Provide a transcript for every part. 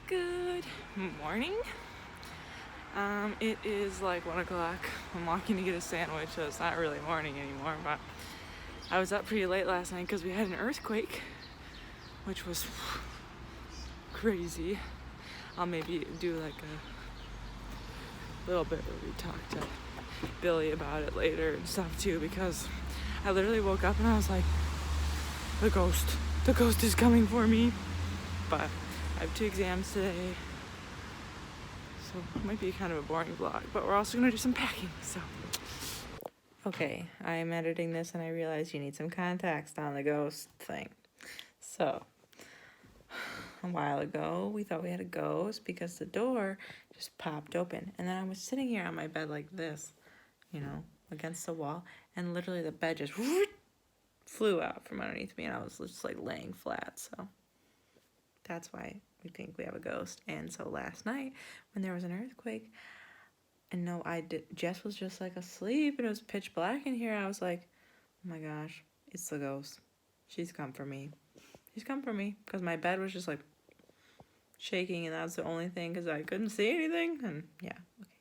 Good morning. It is like 1 o'clock. I'm walking to get a sandwich, so it's not really morning anymore, but I was up pretty late last night because we had an earthquake, which was crazy. I'll maybe do like a little bit where we talk to Billy about it later and stuff too, because I literally woke up and I was like, the ghost is coming for me. But I have 2 exams today, so it might be kind of a boring vlog, but we're also gonna do some packing, so. Okay, I am editing this and I realize you need some context on the ghost thing. So, a while ago, we thought we had a ghost because the door just popped open. And then I was sitting here on my bed like this, you know, against the wall, and literally the bed just flew out from underneath me, and I was just like laying flat, so. That's why we think we have a ghost. And so last night, when there was an earthquake, and Jess was just like asleep, and it was pitch black in here, I was like, oh my gosh, it's the ghost. She's come for me. She's come for me, because my bed was just like shaking, and that's the only thing, because I couldn't see anything, and yeah, okay,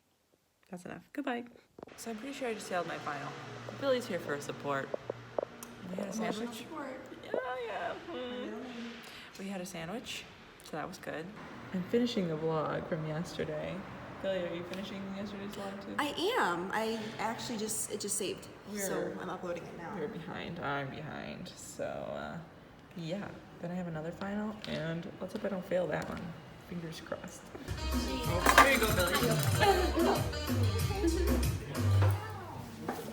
that's enough. Goodbye. So I'm pretty sure I just yelled my final. Billy's here for support. We had a sandwich. Yeah. We had a sandwich, so that was good. I'm finishing the vlog from yesterday. Billy, are you finishing yesterday's vlog too? I am. I actually it just saved, so I'm uploading it now. We're behind. I'm behind. So, yeah. Then I have another final, and let's hope I don't fail that one. Fingers crossed. Oh, here you go, Billy.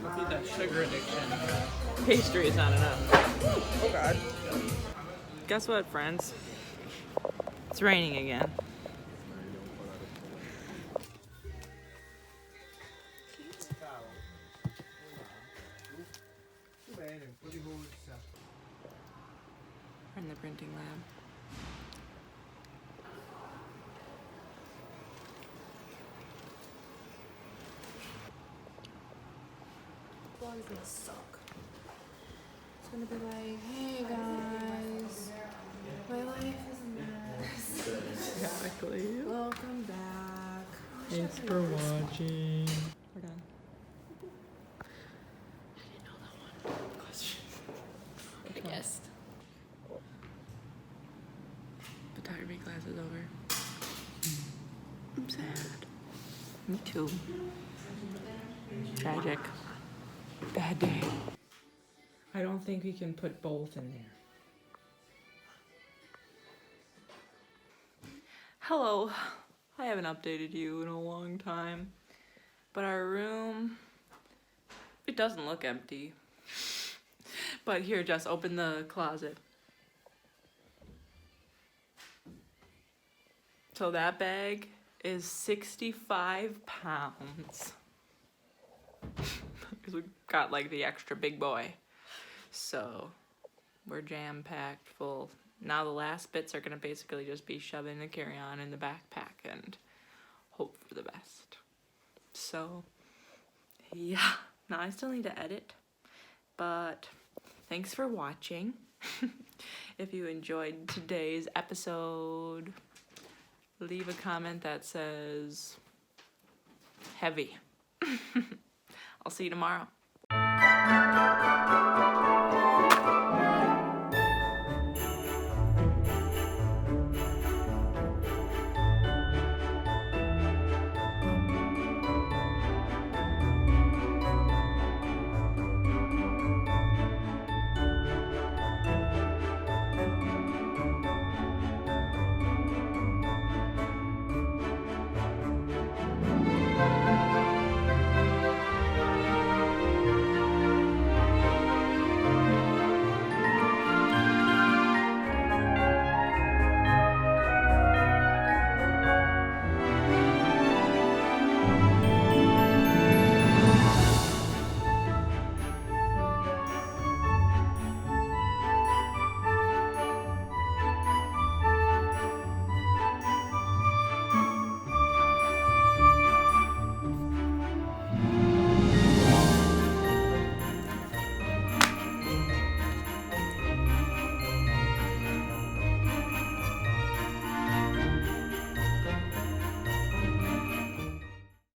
Look at that sugar addiction. Pastry is not enough. Oh, God. Guess what, friends? It's raining again. We're in the printing lab. Vlog is gonna suck. It's gonna be like, hey guys, my life is a mess. Exactly. Welcome back. Thanks for watching. We're done. I didn't know that one. Question. I guessed. Photography class is over. I'm sad. Me too. Tragic. Bad day. I don't think we can put both in there. Hello. I haven't updated you in a long time, but our room, it doesn't look empty. But here, Jess, open the closet. So that bag is 65 pounds. Because we got like the extra big boy. So we're jam-packed full. Now the last bits are gonna basically just be shoving the carry-on in the backpack and hope for the best. So yeah, now I still need to edit, but thanks for watching. If you enjoyed today's episode, leave a comment that says heavy. I'll see you tomorrow.